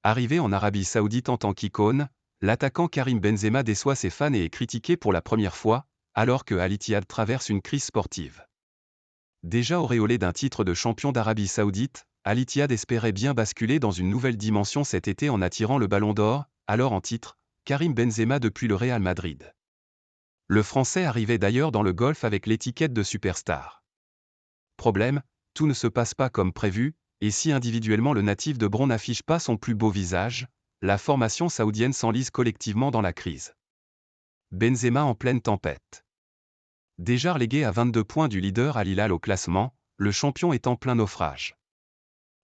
Arrivé en Arabie Saoudite en tant qu'icône, l'attaquant Karim Benzema déçoit ses fans et est critiqué pour la première fois, alors que Al Ittihad traverse une crise sportive. Déjà auréolé d'un titre de champion d'Arabie Saoudite, Al Ittihad espérait bien basculer dans une nouvelle dimension cet été en attirant le Ballon d'Or, alors en titre, Karim Benzema depuis le Real Madrid. Le Français arrivait d'ailleurs dans le golf avec l'étiquette de superstar. Problème, tout ne se passe pas comme prévu, et si individuellement le natif de Bron n'affiche pas son plus beau visage, la formation saoudienne s'enlise collectivement dans la crise. Benzema en pleine tempête. Déjà relégué à 22 points du leader Al Hilal au classement, le champion est en plein naufrage.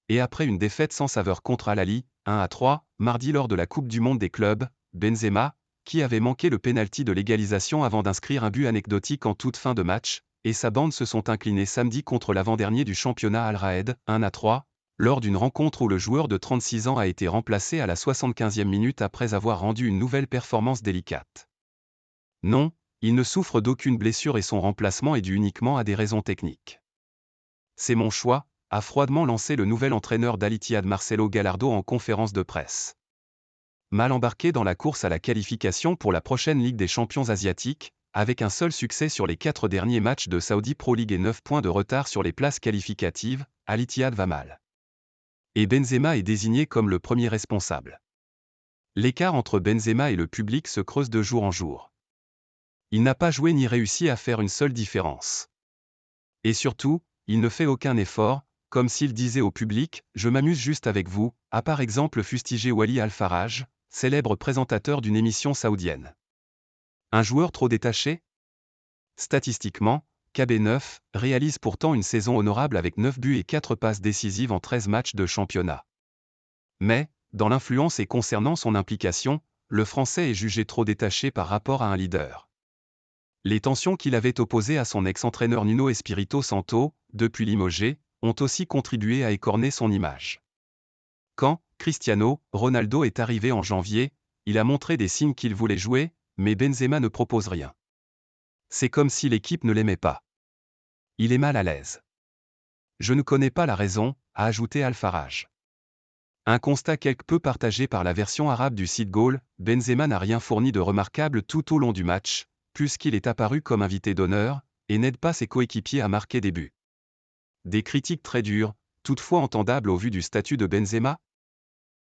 Et après une défaite sans saveur contre Al Ahly, 1-3, mardi lors de la Coupe du Monde des clubs, Benzema, qui avait manqué le pénalty de l'égalisation avant d'inscrire un but anecdotique en toute fin de match, et sa bande se sont inclinés samedi contre l'avant-dernier du championnat Al Raed, 1-3, lors d'une rencontre où le joueur de 36 ans a été remplacé à la 75e minute après avoir rendu une nouvelle performance délicate. Non, il ne souffre d'aucune blessure et son remplacement est dû uniquement à des raisons techniques. C'est mon choix, a froidement lancé le nouvel entraîneur d'Al Ittihad Marcelo Gallardo en conférence de presse. Mal embarqué dans la course à la qualification pour la prochaine Ligue des champions asiatiques, avec un seul succès sur les 4 derniers matchs de Saudi Pro League et 9 points de retard sur les places qualificatives, Al Ittihad va mal. Et Benzema est désigné comme le premier responsable. L'écart entre Benzema et le public se creuse de jour en jour. Il n'a pas joué ni réussi à faire une seule différence. Et surtout, il ne fait aucun effort, comme s'il disait au public « Je m'amuse juste avec vous », a par exemple fustigé Wali Al-Faraj, célèbre présentateur d'une émission saoudienne. Un joueur trop détaché ? Statistiquement, KB9 réalise pourtant une saison honorable avec 9 buts et 4 passes décisives en 13 matchs de championnat. Mais, dans l'influence et concernant son implication, le Français est jugé trop détaché par rapport à un leader. Les tensions qu'il avait opposées à son ex-entraîneur Nuno Espirito Santo, depuis limogé, ont aussi contribué à écorner son image. Quand Cristiano Ronaldo est arrivé en janvier, il a montré des signes qu'il voulait jouer, mais Benzema ne propose rien. C'est comme si l'équipe ne l'aimait pas. Il est mal à l'aise. Je ne connais pas la raison, a ajouté Al-Faraj. Un constat quelque peu partagé par la version arabe du site Goal, Benzema n'a rien fourni de remarquable tout au long du match, puisqu'il est apparu comme invité d'honneur, et n'aide pas ses coéquipiers à marquer des buts. Des critiques très dures, toutefois entendables au vu du statut de Benzema,